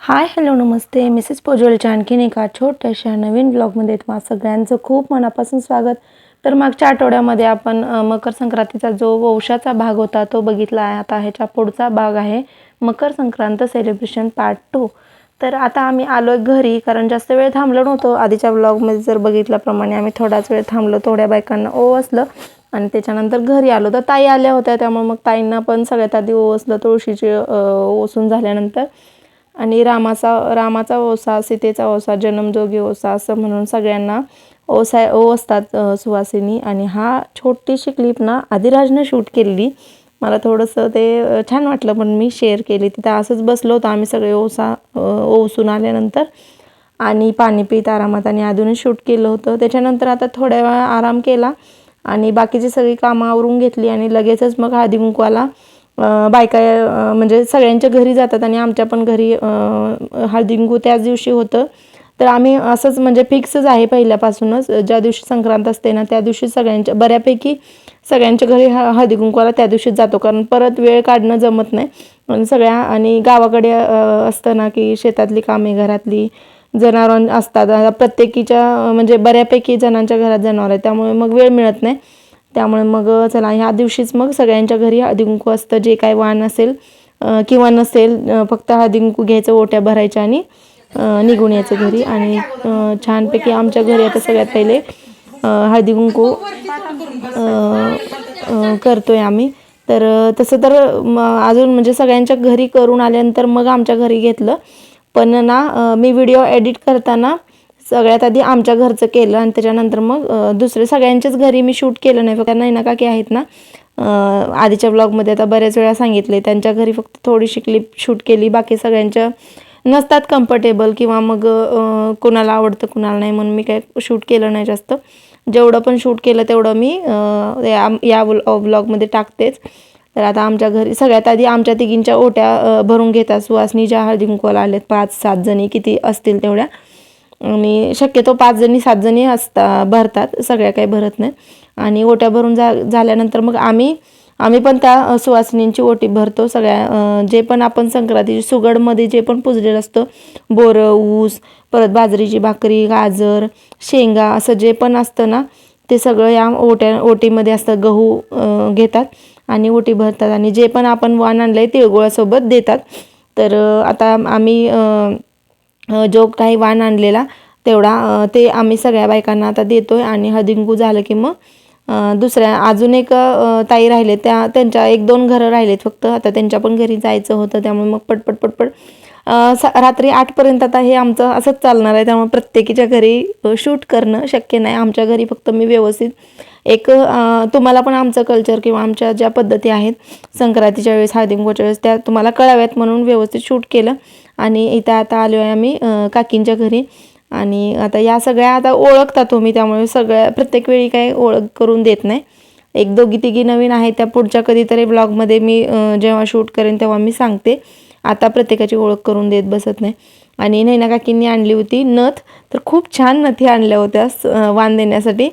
Hi hello नमस्ते Mrs पोजोलच्या आणखीन एका छोट्याशा नवीन ब्लॉगमध्ये तुम्हा सगळ्यांचं खूप मनापासून स्वागत. तर मागच्या आठवड्यामध्ये आपण मकर संक्रांतीचा जो वंशाचा भाग होता तो बघितला आहे. आता ह्याचा पुढचा भाग आहे मकर संक्रांत सेलिब्रेशन पार्ट 2. तर आता आम्ही आलो घरी, कारण जास्त वेळ थांबलो नव्हतो. आधीच्या ब्लॉगमध्ये जर बघितल्याप्रमाणे आम्ही थोडाच वेळ थांबलो, थोड्या बायकांना ओवसलं आणि त्याच्यानंतर घरी आलो. तर ताई आल्या होत्या, त्यामुळे मग ताईंना पण सगळ्यात आधी ओवसलं तुळशीचे ओसून झाल्यानंतर. आणि रामाचा ओसा, सीतेचा ओसा, जन्मजोगी ओसा असं म्हणून सगळ्यांना ओवसतात सुवासिनी. आणि हा छोटीशी क्लिप ना आदिराजनं शूट केलेली. मला थोडंसं ते छान वाटलं, पण मी शेअर केली. तिथं असंच बसलो होतो आम्ही सगळे ओवसून आल्यानंतर आणि पाणी पित आरामात, आणि आधूनच शूट केलं होतं. त्याच्यानंतर आता थोड्या वेळा आराम केला आणि बाकीची सगळी कामं आवरून घेतली आणि लगेचच मग हळदी कुंकवाला बायका म्हणजे सगळ्यांच्या घरी जातात आणि आमच्या पण घरी हळदी कुंकू त्याच दिवशी होतं. तर आम्ही असंच म्हणजे फिक्सच आहे पहिल्यापासूनच, ज्या दिवशी संक्रांत असते ना त्या दिवशी बऱ्यापैकी सगळ्यांच्या घरी हळदी कुंकवाला त्या दिवशीच जातो, कारण परत वेळ काढणं जमत नाही. आणि गावाकडे असतं ना की शेतातली कामे, घरातली जनावर असतात प्रत्येकीच्या, म्हणजे बऱ्यापैकी जणांच्या घरात जनावर आहे, त्यामुळे मग वेळ मिळत नाही. त्यामुळे मग चला ह्या दिवशीच मग सगळ्यांच्या घरी हळदी कुंकू असतं. जे काय वाण असेल किंवा नसेल, फक्त हळदी कुंकू घ्यायचं, ओट्या भरायच्या आणि निघून यायचं घरी. आणि छानपैकी आमच्या घरी आता सगळ्यात पहिले हळदी कुंकू करतोय आम्ही. तर तसं तर अजून म्हणजे सगळ्यांच्या घरी करून आल्यानंतर मग आमच्या घरी घेतलं. पण ना मी व्हिडिओ एडिट करताना सगळ्यात आधी आमच्या घरचं केलं आणि त्याच्यानंतर मग दुसरे सगळ्यांच्याच घरी मी शूट केलं नाही. फक्त नैना काकी आहेत ना आधीच्या ब्लॉगमध्ये आता बऱ्याच वेळा सांगितले, त्यांच्या घरी फक्त थोडीशी क्लिप शूट केली. बाकी सगळ्यांच्या नसतात कम्फर्टेबल, किंवा मग कोणाला आवडतं कुणाला नाही, म्हणून मी काय शूट केलं नाही जास्त. जेवढं पण शूट केलं तेवढं मी या ब्लॉगमध्ये टाकतेच. तर आता आमच्या घरी सगळ्यात आधी आमच्या तिघींच्या ओट्या भरून घेतात सुवासनी, ज्या हळदी कुंकवाला आलेत. 5-7 जणी किती असतील तेवढ्या, आणि शक्यतो 5 जणी 7 जणी भरतात, सगळ्या काही भरत नाही. आणि ओट्या भरून झाल्यानंतर मग आम्ही पण त्या सुवासिनींची ओटी भरतो. सगळ्या जे पण आपण संक्रांतीची सुगडमध्ये जे पण पुजलेलं असतं, बोरं, ऊस, परत बाजरीची भाकरी, गाजर, शेंगा, असं जे पण असतं ना ते सगळं या ओटीमध्ये असतं. गहू घेतात आणि ओटी भरतात, आणि जे पण आपण वाण आणलं आहे तिळगुळासोबत देतात. तर आता आम्ही जो काही वाण आणलेला तेवढा ते आम्ही सगळ्या बायकांना आता देतोय. आणि हळदी कुंकू झालं की मग दुसऱ्या अजून एक ताई राहिले, त्यांच्या 1-2 घरं राहिलेत फक्त. आता त्यांच्या पण घरी जायचं होतं, त्यामुळे मग पटपट रात्री 8पर्यंत आता हे आमचं असंच चालणार आहे. त्यामुळे प्रत्येकीच्या घरी शूट करणं शक्य नाही. आमच्या घरी फक्त मी व्यवस्थित एक तुम्हाला पण आमचं कल्चर किंवा आमच्या ज्या पद्धती आहेत संक्रांतीच्या वेळेस, हळदी कुंकूच्या वेळेस, त्या तुम्हाला कळाव्यात म्हणून व्यवस्थित शूट केलं. आणि इथं आता आलो आहे आम्ही काकींच्या घरी. आणि आता या सगळ्या आता ओळखतात तुम्ही, त्यामुळे सगळ्या प्रत्येक वेळी काही ओळख करून देत नाही. 1-2 नवीन आहेत, त्या पुढच्या कधीतरी ब्लॉगमध्ये मी जेव्हा शूट करेन तेव्हा मी सांगते. आता प्रत्येकाची ओळख करून देत बसत नाही. आणि नैना काकींनी आणली होती नथ, तर खूप छान नथी आणल्या होत्या वाण देण्यासाठी.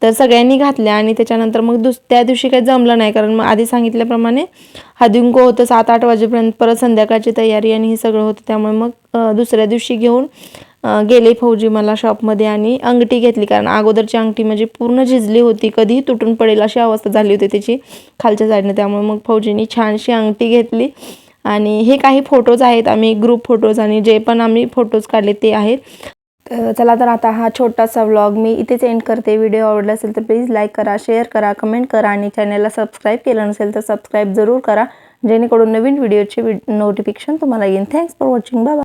तर सगळ्यांनी घातल्या आणि त्याच्यानंतर मग त्या दिवशी काही जमलं नाही, कारण मग आधी सांगितल्याप्रमाणे हळदी कुंकू होतं 7-8 वाजेपर्यंत, परत संध्याकाळची तयारी आणि हे सगळं होतं. त्यामुळे मग दुसऱ्या दिवशी घेऊन गेले फौजी मला शॉपमध्ये आणि अंगठी घेतली, कारण अगोदरची अंगठी म्हणजे पूर्ण झिजली होती, कधी तुटून पडेल अशी अवस्था झाली होती त्याची खालच्या साईडने. त्यामुळे मग फौजींनी छानशी अंगठी घेतली. आणि हे काही फोटोज आहेत, आम्ही ग्रुप फोटोज आणि जे पण आम्ही फोटोज काढले ते आहेत. चला तर आता हा छोटासा व्लॉग मी इथेच एंड करते. व्हिडिओ आवडला असेल तर प्लीज लाईक करा, शेअर करा, कमेंट करा, आणि चॅनलला सबस्क्राईब केलं नसेल तर सबस्क्राईब जरूर करा, जेणेकरून नवीन व्हिडिओचे नोटिफिकेशन तुम्हाला येईल. Thanks for watching. बाय.